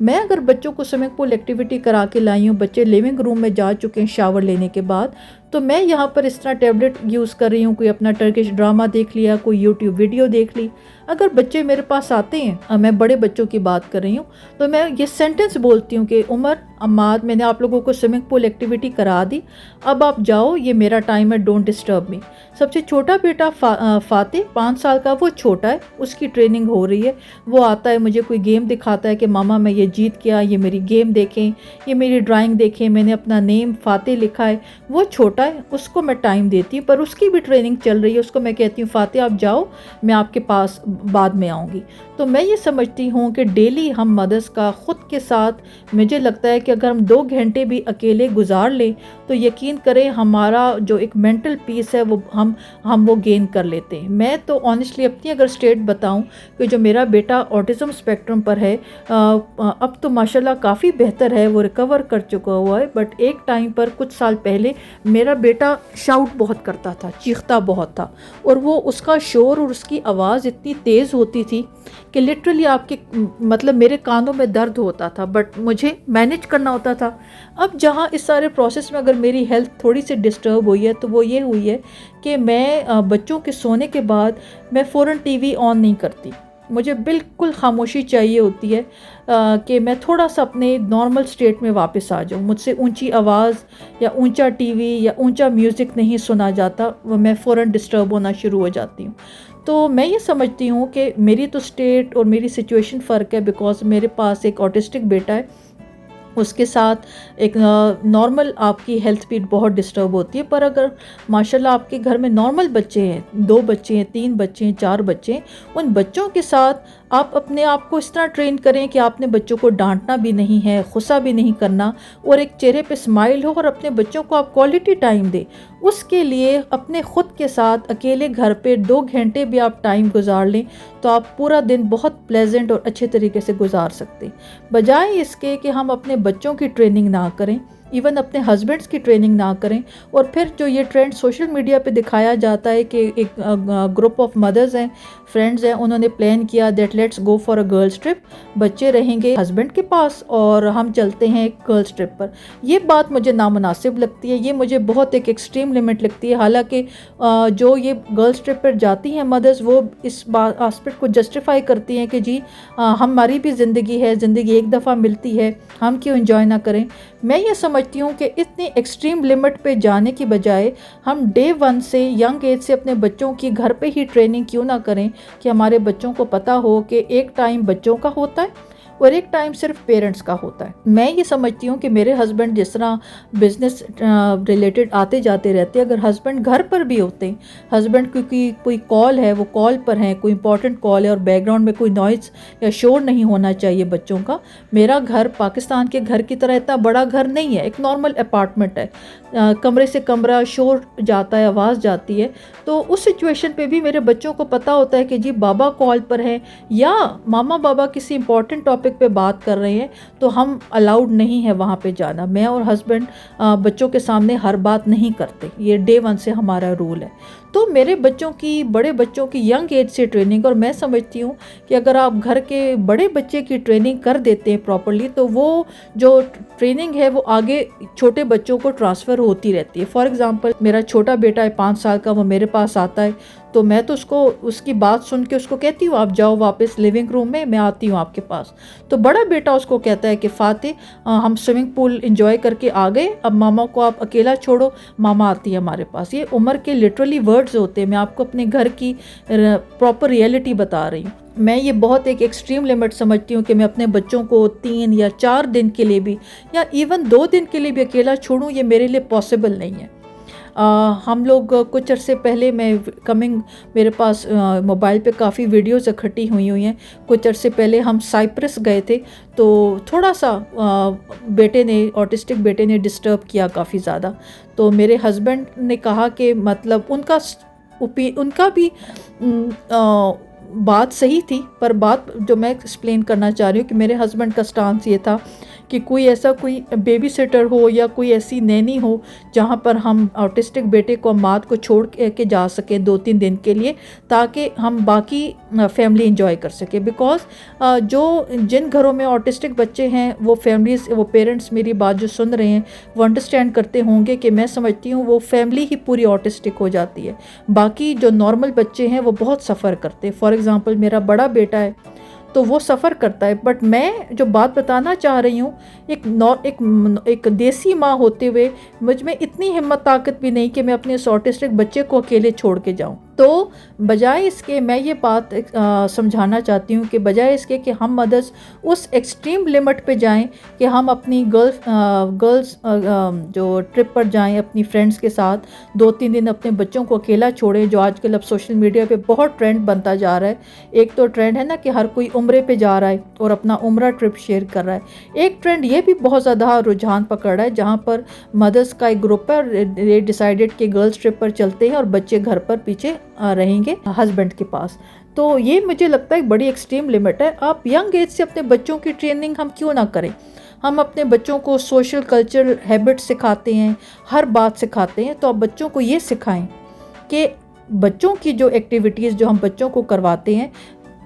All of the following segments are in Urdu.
میں اگر بچوں کو سوئمنگ پول ایکٹیویٹی کرا کے لائی ہوں، بچے لیونگ روم میں جا چکے ہیں شاور لینے کے بعد، تو میں یہاں پر اس طرح ٹیبلٹ یوز کر رہی ہوں، کوئی اپنا ٹرکش ڈرامہ دیکھ لیا، کوئی یوٹیوب ویڈیو دیکھ لی۔ اگر بچے میرے پاس آتے ہیں، میں بڑے بچوں کی بات کر رہی ہوں، تو میں یہ سینٹنس بولتی ہوں کہ عمر، اماد، میں نے آپ لوگوں کو سوئمنگ پول ایکٹیویٹی کرا دی، اب آپ جاؤ، یہ میرا ٹائم ہے، ڈونٹ ڈسٹرب می۔ سب سے چھوٹا بیٹا فاتح 5 سال کا، وہ چھوٹا ہے، اس کی ٹریننگ ہو رہی ہے، وہ آتا ہے مجھے کوئی گیم دکھاتا ہے کہ ماما میں یہ جیت گیا، یہ میری گیم دیکھیں، یہ میری ڈرائنگ دیکھیں، میں نے اپنا نیم فاتح لکھا ہے۔ وہ چھوٹا ہے، اس کو میں ٹائم دیتی ہوں، پر اس کی بھی ٹریننگ چل رہی ہے، اس کو میں کہتی ہوں فاتح آپ جاؤ، میں آپ کے پاس بعد میں آؤں گی۔ تو میں یہ سمجھتی ہوں کہ ڈیلی ہم مدرس کا خود کے ساتھ، مجھے لگتا ہے کہ اگر ہم 2 گھنٹے بھی اکیلے گزار لیں تو یقین کریں ہمارا جو ایک مینٹل پیس ہے وہ ہم وہ گین کر لیتے ہیں۔ میں تو آنیسٹلی اپنی اگر اسٹیٹ بتاؤں کہ جو میرا بیٹا آٹزم اسپیکٹرم پر ہے، اب تو ماشاءاللہ کافی بہتر ہے، وہ ریکور کر چکا ہوا ہے، بٹ ایک ٹائم پر کچھ سال پہلے میرا بیٹا شاؤٹ بہت کرتا تھا، چیختا بہت تھا، اور وہ اس کا شور اور اس کی آواز اتنی تیز ہوتی تھی کہ لٹرلی آپ کے مطلب میرے کانوں میں درد ہوتا تھا، بٹ مجھے مینیج کرنا ہوتا تھا۔ اب جہاں اس سارے پروسیس میں اگر میری ہیلتھ تھوڑی سی ڈسٹرب ہوئی ہے تو وہ یہ ہوئی ہے کہ میں بچوں کے سونے کے بعد میں فوراً ٹی وی آن نہیں کرتی، مجھے بالکل خاموشی چاہیے ہوتی ہے کہ میں تھوڑا سا اپنے نارمل سٹیٹ میں واپس آ جاؤں، مجھ سے اونچی آواز یا اونچا ٹی وی یا اونچا میوزک نہیں سنا جاتا، وہ میں فوراً ڈسٹرب ہونا شروع ہو جاتی ہوں۔ تو میں یہ سمجھتی ہوں کہ میری تو سٹیٹ اور میری سچویشن فرق ہے، بیکاز میرے پاس ایک آٹسٹک بیٹا ہے، اس کے ساتھ ایک نارمل آپ کی ہیلتھ بھی بہت ڈسٹرب ہوتی ہے، پر اگر ماشاءاللہ آپ کے گھر میں نارمل بچے ہیں، 2 بچے ہیں، 3 بچے ہیں، 4 بچے ہیں، ان بچوں کے ساتھ آپ اپنے آپ کو اس طرح ٹرین کریں کہ آپ نے بچوں کو ڈانٹنا بھی نہیں ہے، غصہ بھی نہیں کرنا، اور ایک چہرے پہ اسمائل ہو، اور اپنے بچوں کو آپ کوالٹی ٹائم دیں۔ اس کے لیے اپنے خود کے ساتھ اکیلے گھر پہ 2 گھنٹے بھی آپ ٹائم گزار لیں تو آپ پورا دن بہت پلیزنٹ اور اچھے طریقے سے گزار سکتے ہیں، بجائے اس کے کہ ہم اپنے بچوں کی ٹریننگ نہ کریں، ایون اپنے ہسبینڈس کی ٹریننگ نہ کریں۔ اور پھر جو یہ ٹرینڈ سوشل میڈیا پہ دکھایا جاتا ہے کہ ایک گروپ آف مدرز ہیں، فرینڈز ہیں، انہوں نے پلان کیا that let's go for a girls trip, بچے رہیں گے ہسبینڈ کے پاس اور ہم چلتے ہیں گرلز ٹرپ پر۔ یہ بات مجھے نامناسب لگتی ہے، یہ مجھے بہت ایک ایکسٹریم لمٹ لگتی ہے۔ حالانکہ جو یہ گرلز ٹرپ پر جاتی ہیں مدرز، وہ اس آسپیکٹ کو جسٹیفائی کرتی ہیں کہ جی ہماری بھی زندگی ہے، زندگی ایک دفعہ ملتی ہے، ہم کیوں انجوائے نہ کریں۔ میں یہ سمجھتی ہوں کہ اتنی ایکسٹریم لمٹ پہ جانے کی بجائے ہم ڈے 1 سے، ینگ ایج سے اپنے بچوں کی گھر پہ ہی ٹریننگ کیوں نہ کریں کہ ہمارے بچوں کو پتہ ہو کہ ایک ٹائم بچوں کا ہوتا ہے اور ایک ٹائم صرف پیرنٹس کا ہوتا ہے۔ میں یہ سمجھتی ہوں کہ میرے ہسبینڈ جس طرح بزنس ریلیٹڈ آتے جاتے رہتے ہیں، اگر ہسبینڈ گھر پر بھی ہوتے ہیں، ہسبینڈ کیونکہ کوئی کال ہے وہ کال پر ہیں، کوئی امپورٹنٹ کال ہے اور بیک گراؤنڈ میں کوئی نوائز یا شور نہیں ہونا چاہیے بچوں کا۔ میرا گھر پاکستان کے گھر کی طرح اتنا بڑا گھر نہیں ہے، ایک نارمل اپارٹمنٹ ہے، کمرے سے کمرہ شور جاتا ہے، آواز جاتی ہے، تو اس سچویشن پہ بھی میرے بچوں کو پتہ ہوتا ہے کہ جی بابا کال پر ہیں یا ماما بابا کسی امپورٹنٹ ٹاپک پہ بات کر رہے ہیں، تو ہم الاؤڈ نہیں ہے وہاں پہ جانا۔ میں اور ہسبینڈ بچوں کے سامنے ہر بات نہیں کرتے، یہ ڈے 1 سے ہمارا رول ہے۔ تو میرے بچوں کی، بڑے بچوں کی ینگ ایج سے ٹریننگ، اور میں سمجھتی ہوں کہ اگر آپ گھر کے بڑے بچے کی ٹریننگ کر دیتے ہیں پراپرلی تو وہ جو ٹریننگ ہے وہ آگے چھوٹے بچوں کو ٹرانسفر ہوتی رہتی ہے۔ فار ایگزامپل میرا چھوٹا بیٹا ہے 5 سال کا، وہ میرے پاس آتا ہے تو میں تو اس کی بات سن کے اس کو کہتی ہوں آپ جاؤ واپس لیونگ روم میں آتی ہوں آپ کے پاس۔ تو بڑا بیٹا اس کو کہتا ہے کہ فاتح ہم سوئمنگ پول انجوائے کر کے آ گئے، اب ماما کو آپ اکیلا چھوڑو، ماما آتی ہے ہمارے پاس۔ یہ عمر کے لٹرلی ورڈز ہوتے ہیں، میں آپ کو اپنے گھر کی پراپر ریئلٹی بتا رہی ہوں۔ میں یہ بہت ایک ایکسٹریم لمٹ سمجھتی ہوں کہ میں اپنے بچوں کو 3 یا 4 دن کے لیے بھی یا ایون 2 دن کے لیے بھی اکیلا چھوڑوں، یہ میرے لیے پاسبل نہیں ہے۔ ہم لوگ کچھ عرصے پہلے میرے پاس موبائل پہ کافی ویڈیوز اکٹھی ہوئی ہیں، کچھ عرصے پہلے ہم سائپرس گئے تھے، تو تھوڑا سا آٹسٹک بیٹے نے ڈسٹرب کیا کافی زیادہ، تو میرے ہسبینڈ نے کہا کہ مطلب ان کا بھی بات صحیح تھی، پر بات جو میں ایکسپلین کرنا چاہ رہی ہوں کہ میرے ہسبینڈ کا سٹانس یہ تھا کہ کوئی ایسا کوئی بیبی سٹر ہو یا کوئی ایسی نینی ہو جہاں پر ہم آٹسٹک بیٹے کو مات کو چھوڑ کے جا سکیں 2-3 دن کے لیے، تاکہ ہم باقی فیملی انجوائے کر سکیں. بیکاز جن گھروں میں آٹسٹک بچے ہیں وہ فیملیز، وہ پیرنٹس میری بات جو سن رہے ہیں وہ انڈرسٹینڈ کرتے ہوں گے کہ میں سمجھتی ہوں وہ فیملی ہی پوری آٹسٹک ہو جاتی ہے. باقی جو نارمل بچے ہیں وہ بہت سفر کرتے ہیں. فار ایگزامپل میرا بڑا بیٹا ہے تو وہ سفر کرتا ہے، بٹ میں جو بات بتانا چاہ رہی ہوں، ایک دیسی ماں ہوتے ہوئے مجھ میں اتنی ہمت طاقت بھی نہیں کہ میں اپنے اس آٹسٹک بچے کو اکیلے چھوڑ کے جاؤں. تو بجائے اس کے میں یہ بات سمجھانا چاہتی ہوں کہ بجائے اس کے کہ ہم مدرس اس ایکسٹریم لمٹ پہ جائیں کہ ہم اپنی گرلز جو ٹرپ پر جائیں اپنی فرینڈز کے ساتھ 2-3 دن اپنے بچوں کو اکیلا چھوڑیں، جو آج کل اب سوشل میڈیا پہ بہت ٹرینڈ بنتا جا رہا ہے. ایک تو ٹرینڈ ہے نا کہ ہر کوئی عمرے پہ جا رہا ہے اور اپنا عمرہ ٹرپ شیئر کر رہا ہے. ایک ٹرینڈ یہ بھی بہت زیادہ رجحان پکڑ رہا ہے جہاں پر مدرس کا ایک گروپ ہے، یہ ڈیسائیڈڈ کہ گرلز ٹرپ پر چلتے ہیں اور بچے گھر پر پیچھے رہیں گے ہسبینڈ کے پاس. تو یہ مجھے لگتا ہے ایک بڑی ایکسٹریم لمٹ ہے. آپ ینگ ایج سے اپنے بچوں کی ٹریننگ ہم کیوں نہ کریں؟ ہم اپنے بچوں کو سوشل کلچر ہیبٹ سکھاتے ہیں، ہر بات سکھاتے ہیں، تو آپ بچوں کو یہ سکھائیں کہ بچوں کی جو ایکٹیویٹیز جو ہم بچوں کو کرواتے ہیں،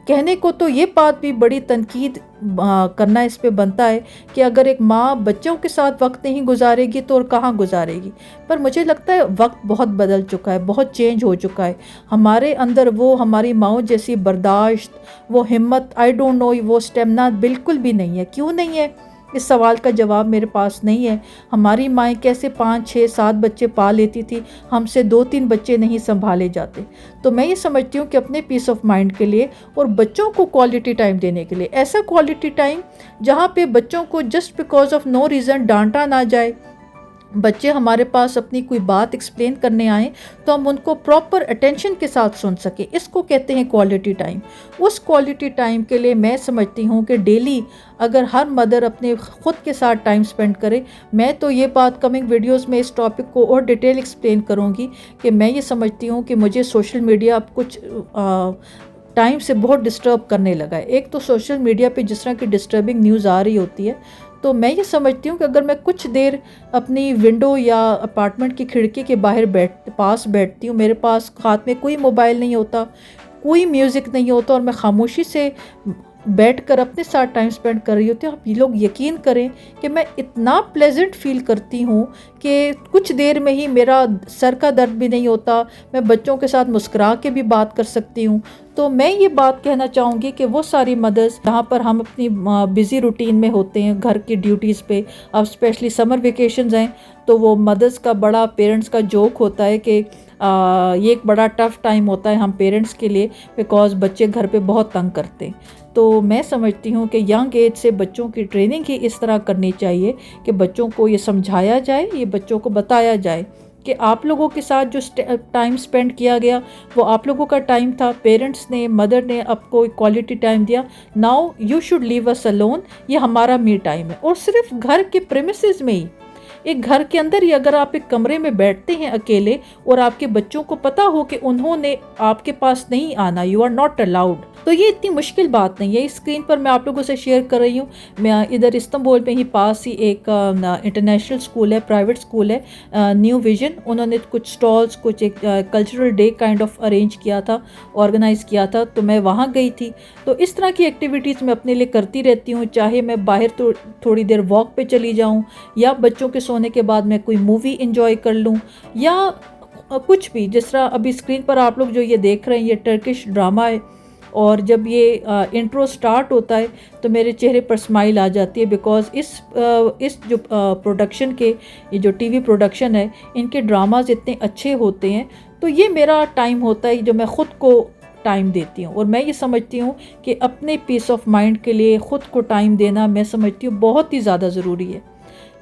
کہنے کو تو یہ بات بھی بڑی تنقید کرنا اس پہ بنتا ہے کہ اگر ایک ماں بچوں کے ساتھ وقت نہیں گزارے گی تو اور کہاں گزارے گی. پر مجھے لگتا ہے وقت بہت بدل چکا ہے، بہت چینج ہو چکا ہے. ہمارے اندر وہ ہماری ماؤں جیسی برداشت، وہ ہمت، آئی ڈونٹ نو، وہ اسٹیمنا بالکل بھی نہیں ہے. کیوں نہیں ہے؟ اس سوال کا جواب میرے پاس نہیں ہے. ہماری مائیں کیسے 5-6-7 بچے پا لیتی تھی، ہم سے 2-3 بچے نہیں سنبھالے جاتے. تو میں یہ سمجھتی ہوں کہ اپنے پیس آف مائنڈ کے لیے اور بچوں کو کوالٹی ٹائم دینے کے لیے، ایسا کوالٹی ٹائم جہاں پہ بچوں کو just because of no reason ڈانٹا نہ جائے. بچے ہمارے پاس اپنی کوئی بات ایکسپلین کرنے آئیں تو ہم ان کو پراپر اٹینشن کے ساتھ سن سکیں. اس کو کہتے ہیں کوالٹی ٹائم. اس کوالٹی ٹائم کے لیے میں سمجھتی ہوں کہ ڈیلی اگر ہر مدر اپنے خود کے ساتھ ٹائم سپینڈ کرے، میں تو یہ بات کمنگ ویڈیوز میں اس ٹاپک کو اور ڈیٹیل ایکسپلین کروں گی کہ میں یہ سمجھتی ہوں کہ مجھے سوشل میڈیا اب کچھ ٹائم سے بہت ڈسٹرب کرنے لگا ہے. ایک تو سوشل میڈیا پہ جس طرح کی ڈسٹربنگ نیوز آ رہی ہوتی ہے، تو میں یہ سمجھتی ہوں کہ اگر میں کچھ دیر اپنی ونڈو یا اپارٹمنٹ کی کھڑکی کے باہر پاس بیٹھتی ہوں، میرے پاس ہاتھ میں کوئی موبائل نہیں ہوتا، کوئی میوزک نہیں ہوتا، اور میں خاموشی سے بیٹھ کر اپنے ساتھ ٹائم سپینڈ کر رہی ہوتی ہوں، آپ یہ لوگ یقین کریں کہ میں اتنا پلیزنٹ فیل کرتی ہوں کہ کچھ دیر میں ہی میرا سر کا درد بھی نہیں ہوتا، میں بچوں کے ساتھ مسکرا کے بھی بات کر سکتی ہوں. تو میں یہ بات کہنا چاہوں گی کہ وہ ساری مدرس جہاں پر ہم اپنی بزی روٹین میں ہوتے ہیں گھر کی ڈیوٹیز پہ، اب اسپیشلی سمر ویکیشنز ہیں تو وہ مدرس کا بڑا پیرنٹس کا جوک ہوتا ہے کہ یہ ایک بڑا ٹف ٹائم ہوتا ہے ہم پیرنٹس کے لیے، بیکاز بچے گھر پہ بہت تنگ کرتے ہیں. تو میں سمجھتی ہوں کہ ینگ ایج سے بچوں کی ٹریننگ ہی اس طرح کرنی چاہیے کہ بچوں کو یہ سمجھایا جائے، یہ بچوں کو بتایا جائے کہ آپ لوگوں کے ساتھ جو ٹائم سپینڈ کیا گیا وہ آپ لوگوں کا ٹائم تھا، پیرنٹس نے، مدر نے آپ کو ایک کوالٹی ٹائم دیا. Now you should leave us alone, یہ ہمارا می ٹائم ہے. اور صرف گھر کے پریمیسز میں ہی، ایک گھر کے اندر ہی اگر آپ ایک کمرے میں بیٹھتے ہیں اکیلے اور آپ کے بچوں کو پتا ہو کہ انہوں نے آپ کے پاس نہیں آنا، یو آر ناٹ الاؤڈ، تو یہ اتنی مشکل بات نہیں ہے. اسکرین پر میں آپ لوگوں سے شیئر کر رہی ہوں. میں ادھر استنبول میں ہی پاس ہی ایک انٹرنیشنل اسکول ہے، پرائیویٹ اسکول ہے، نیو ویژن. انہوں نے کچھ سٹالز، کچھ ایک cultural day kind of arrange کیا تھا، آرگنائز کیا تھا، تو میں وہاں گئی تھی. تو اس طرح کی ایکٹیویٹیز میں اپنے لیے کرتی رہتی ہوں، چاہے میں باہر تو تھوڑی دیر واک پہ چلی جاؤں، یا بچوں کے سونے کے بعد میں کوئی مووی انجوائے کر لوں، یا کچھ بھی. جس طرح ابھی اسکرین پر آپ لوگ جو یہ دیکھ رہے ہیں یہ ٹرکش ڈرامہ ہے، اور جب یہ انٹرو سٹارٹ ہوتا ہے تو میرے چہرے پر اسمائل آ جاتی ہے، بیکاز اس جو پروڈکشن کے، یہ جو ٹی وی پروڈکشن ہے، ان کے ڈراماز اتنے اچھے ہوتے ہیں. تو یہ میرا ٹائم ہوتا ہے جو میں خود کو ٹائم دیتی ہوں. اور میں یہ سمجھتی ہوں کہ اپنے پیس آف مائنڈ کے لیے خود کو ٹائم دینا میں سمجھتی ہوں بہت ہی زیادہ ضروری ہے.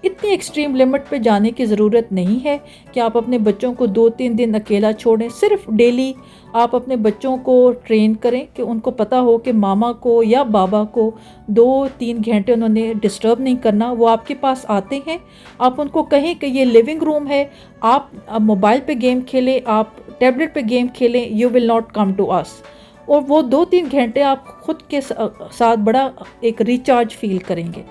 اتنی ایکسٹریم لمٹ پہ جانے کی ضرورت نہیں ہے کہ آپ اپنے بچوں کو 2-3 دن اکیلا چھوڑیں. صرف ڈیلی آپ اپنے بچوں کو ٹرین کریں کہ ان کو پتہ ہو کہ ماما کو یا بابا کو 2-3 گھنٹے انہوں نے ڈسٹرب نہیں کرنا. وہ آپ کے پاس آتے ہیں، آپ ان کو کہیں کہ یہ لیونگ روم ہے، آپ موبائل پہ گیم کھیلیں، آپ ٹیبلٹ پہ گیم کھیلیں، you will not come to us. اور وہ 2-3 گھنٹے آپ خود کے ساتھ بڑا ایک ریچارج فیل کریں گے.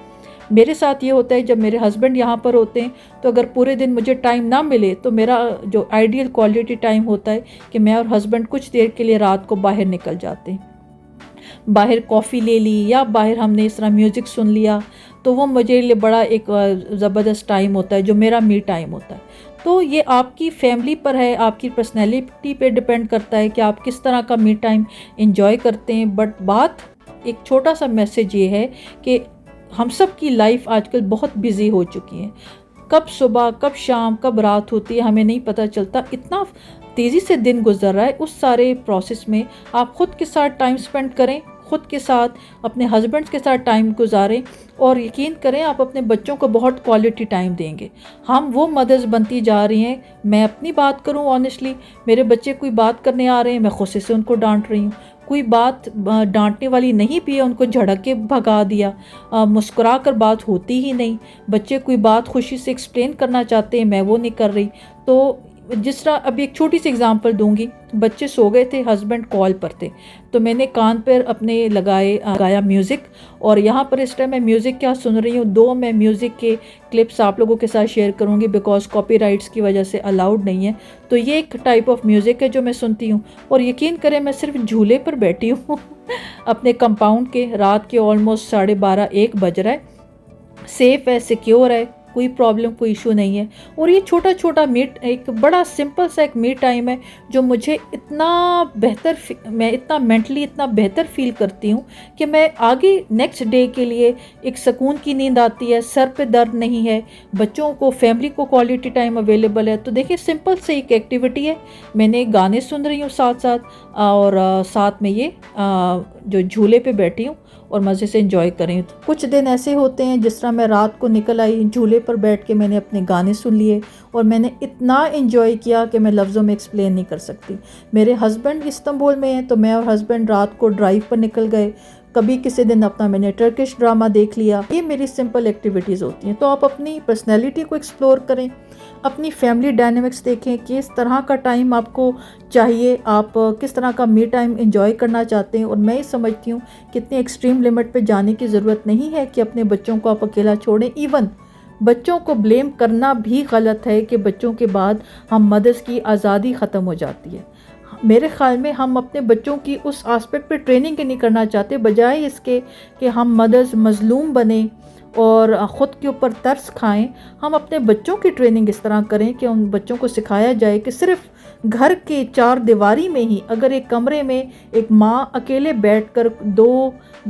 میرے ساتھ یہ ہوتا ہے جب میرے ہسبینڈ یہاں پر ہوتے ہیں تو اگر پورے دن مجھے ٹائم نہ ملے تو میرا جو آئیڈیل کوالٹی ٹائم ہوتا ہے کہ میں اور ہسبینڈ کچھ دیر کے لیے رات کو باہر نکل جاتے ہیں، باہر کافی لے لی یا باہر ہم نے اس طرح میوزک سن لیا، تو وہ مجھے لیے بڑا ایک زبردست ٹائم ہوتا ہے جو میرا می ٹائم ہوتا ہے۔ تو یہ آپ کی فیملی پر ہے، آپ کی پرسنالٹی پہ ڈپینڈ کرتا ہے کہ آپ کس طرح کا می ٹائم انجوائے کرتے ہیں۔ بٹ بات ایک چھوٹا سا میسیج یہ ہے کہ ہم سب کی لائف آج کل بہت بزی ہو چکی ہے، کب صبح کب شام کب رات ہوتی ہے ہمیں نہیں پتہ چلتا، اتنا تیزی سے دن گزر رہا ہے۔ اس سارے پروسیس میں آپ خود کے ساتھ ٹائم سپینڈ کریں، خود کے ساتھ اپنے ہسبینڈ کے ساتھ ٹائم گزاریں، اور یقین کریں آپ اپنے بچوں کو بہت کوالٹی ٹائم دیں گے۔ ہم وہ مدرز بنتی جا رہی ہیں، میں اپنی بات کروں آنیسٹلی، میرے بچے کوئی بات کرنے آ رہے ہیں میں غصے سے ان کو ڈانٹ رہی ہوں، کوئی بات ڈانٹنے والی نہیں بھی ہے ان کو جھڑک کے بھگا دیا، مسکرا کر بات ہوتی ہی نہیں، بچے کوئی بات خوشی سے ایکسپلین کرنا چاہتے ہیں میں وہ نہیں کر رہی۔ تو جس طرح ابھی ایک چھوٹی سی اگزامپل دوں گی، بچے سو گئے تھے، ہسبینڈ کال پر تھے، تو میں نے کان پر اپنے لگایا میوزک، اور یہاں پر اس ٹائم میں میوزک کیا سن رہی ہوں، دو میں میوزک کے کلپس آپ لوگوں کے ساتھ شیئر کروں گی بیکاز کاپی رائٹس کی وجہ سے الاؤڈ نہیں ہے۔ تو یہ ایک ٹائپ آف میوزک ہے جو میں سنتی ہوں، اور یقین کریں میں صرف جھولے پر بیٹھی ہوں اپنے کمپاؤنڈ کے، رات کے آلموسٹ 12:30-1 بج رہا ہے، سیف ہے، سیکیور ہے، کوئی پرابلم کوئی ایشو نہیں ہے۔ اور یہ چھوٹا چھوٹا ایک بڑا سمپل سا ایک می ٹائم ہے جو مجھے اتنا بہتر، میں اتنا مینٹلی اتنا بہتر فیل کرتی ہوں کہ میں آگے نیکسٹ ڈے کے لیے ایک سکون کی نیند آتی ہے، سر پہ درد نہیں ہے، بچوں کو فیملی کو کوالٹی ٹائم اویلیبل ہے۔ تو دیکھیں سمپل سے ایک ایکٹیویٹی ہے، میں نے گانے سن رہی ہوں ساتھ ساتھ، اور ساتھ میں یہ جو جھولے پہ بیٹھی ہوں اور مزے سے انجوائے کریں۔ کچھ دن ایسے ہوتے ہیں جس طرح میں رات کو نکل آئی جھولے پر بیٹھ کے میں نے اپنے گانے سن لیے، اور میں نے اتنا انجوائے کیا کہ میں لفظوں میں ایکسپلین نہیں کر سکتی۔ میرے ہسبینڈ استنبول میں ہیں تو میں اور ہسبینڈ رات کو ڈرائیو پر نکل گئے، کبھی کسی دن اپنا میں نے ٹرکش ڈرامہ دیکھ لیا۔ یہ میری سمپل ایکٹیویٹیز ہوتی ہیں۔ تو آپ اپنی پرسنالٹی کو ایکسپلور کریں، اپنی فیملی ڈائنامکس دیکھیں کہ اس طرح کا ٹائم آپ کو چاہیے، آپ کس طرح کا می ٹائم انجوائے کرنا چاہتے ہیں۔ اور میں یہ سمجھتی ہوں کہ اتنی ایکسٹریم لمٹ پہ جانے کی ضرورت نہیں ہے کہ اپنے بچوں کو آپ اکیلا چھوڑیں۔ ایون بچوں کو بلیم کرنا بھی غلط ہے کہ بچوں کے بعد ہم مدرس کی آزادی ختم ہو جاتی ہے۔ میرے خیال میں ہم اپنے بچوں کی اس آسپیکٹ پہ ٹریننگ نہیں کرنا چاہتے، بجائے اس کے کہ ہم مدرس مظلوم بنیں اور خود کے اوپر ترس کھائیں۔ ہم اپنے بچوں کی ٹریننگ اس طرح کریں کہ ان بچوں کو سکھایا جائے کہ صرف گھر کے 4 دیواری میں ہی اگر ایک کمرے میں ایک ماں اکیلے بیٹھ کر 2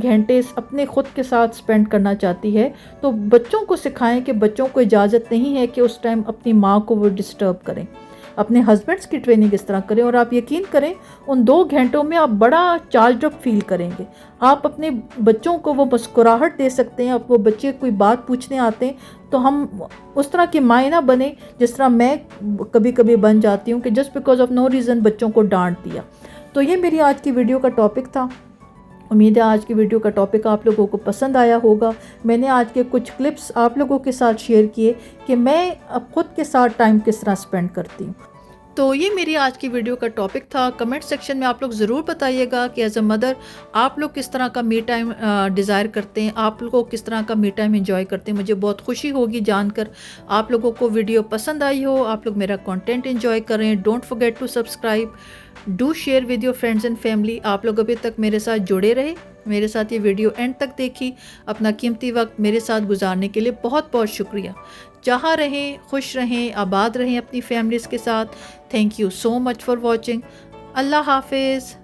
گھنٹے اپنے خود کے ساتھ سپینڈ کرنا چاہتی ہے تو بچوں کو سکھائیں کہ بچوں کو اجازت نہیں ہے کہ اس ٹائم اپنی ماں کو وہ ڈسٹرب کریں۔ اپنے ہسبینڈس کی ٹریننگ اس طرح کریں، اور آپ یقین کریں ان 2 گھنٹوں میں آپ بڑا چارجڈ اپ فیل کریں گے۔ آپ اپنے بچوں کو وہ مسکراہٹ دے سکتے ہیں، آپ وہ بچے کوئی بات پوچھنے آتے ہیں تو ہم اس طرح کی مائیں نہ بنیں جس طرح میں کبھی کبھی بن جاتی ہوں کہ just because of no reason بچوں کو ڈانٹ دیا۔ تو یہ میری آج کی ویڈیو کا ٹاپک تھا۔ امید ہے آج کی ویڈیو کا ٹاپک آپ لوگوں کو پسند آیا ہوگا۔ میں نے آج کے کچھ کلپس آپ لوگوں کے ساتھ شیئر کیے کہ میں اب خود کے ساتھ ٹائم کس طرح سپینڈ کرتی ہوں۔ تو یہ میری آج کی ویڈیو کا ٹاپک تھا۔ کمنٹ سیکشن میں آپ لوگ ضرور بتائیے گا کہ ایز اے مدر آپ لوگ کس طرح کا می ٹائم ڈیزائر کرتے ہیں، آپ لوگوں کس طرح کا می ٹائم انجوائے کرتے ہیں۔ مجھے بہت خوشی ہوگی جان کر آپ لوگوں کو ویڈیو پسند آئی ہو، آپ لوگ میرا کنٹینٹ انجوائے کریں۔ Don't forget to subscribe, do share with your friends and family. آپ لوگ ابھی تک میرے ساتھ جڑے رہے، میرے ساتھ یہ ویڈیو اینڈ تک دیکھی، اپنا قیمتی وقت میرے ساتھ گزارنے کے لیے بہت بہت شکریہ۔ جہاں رہیں، خوش رہیں، آباد رہیں اپنی فیملیز کے ساتھ۔ Thank you so much for watching. اللہ حافظ۔